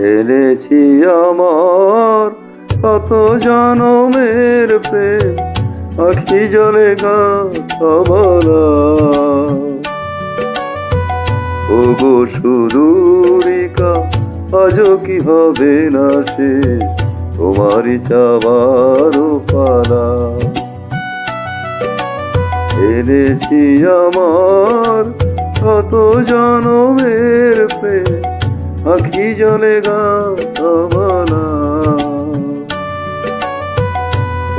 এনেছি আমার কত জনমের প্রেম, আখি জলে গাথা মালা। ওগো সুদূরিকা, আজও কি হবে না শেষ তোমারই চাওয়ার পালা। এনেছি আমার কত জনমের প্রেম, আখি জলে গাথা মালা।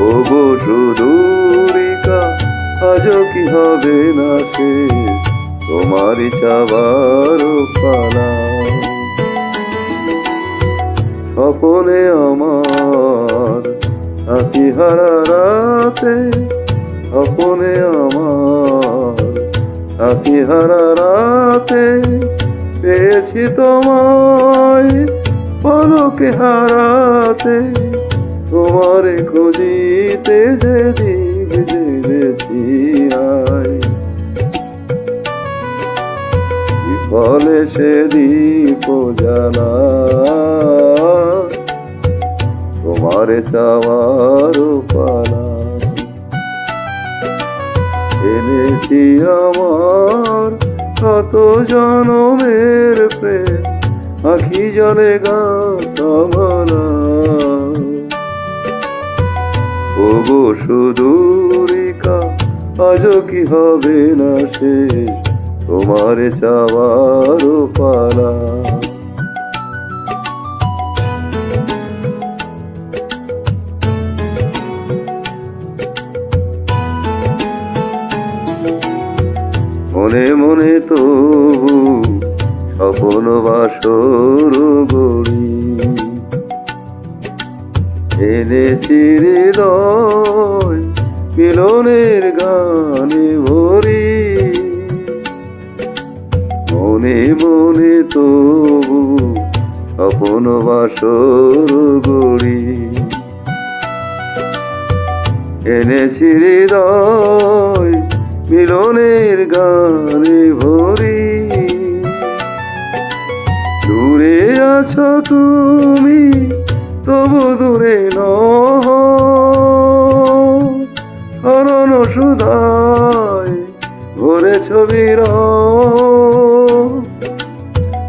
ওগো সুদূরিকা, আজও কি হবে না শেষ তোমারই চাওয়ার পালা। স্বপনে আমার সাথী হারা রাতে, স্বপনে আমার সাথী হারা রাতে, পেয়েছি তোমায় পলকে হারাতে। তোমারে খুঁজিতে যেদিক জেনেছি আয়, ফলে সে দীপ জ্বালা। তোমারে চাওয়ার পালা। এনেছি আমার কত জনমের প্রেম, আখি জলে গাথা মালা। ওগো সুদূরিকা, আজও কি হবে না শেষ তোমারে চাওয়ার পালা। মনে মনে তবু স্বপ্ন বাসর গড়ি, এনেছি হৃদয় মিলনের গানে ভরি। মনে মনে তবু স্বপ্ন বাসর গড়ি, এনেছি হৃদয় মিলনের গানে ভরি। দূরে আছো তুমি তবু দূরে নও, স্মরণ সুধায় ভরে ছবির।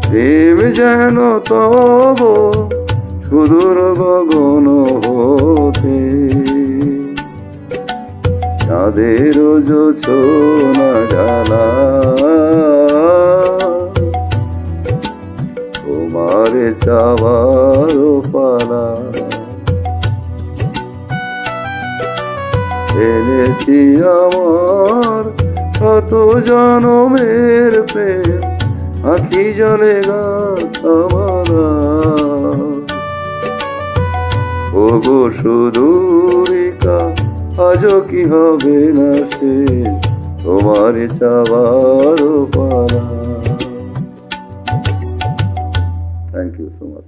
প্রেম যেন তব সুদূর গগন হতে, চাঁদের জোছনা জ্বালা। তোমারে চাওয়ার পালা। এনেছি আমার কত জনমের প্রেম, আখি জলে গাথা মালা। ওগো সুদূরিকা, আজও কি হবে না শেষ তোমারে চাওয়ার পালা। Thank you so much.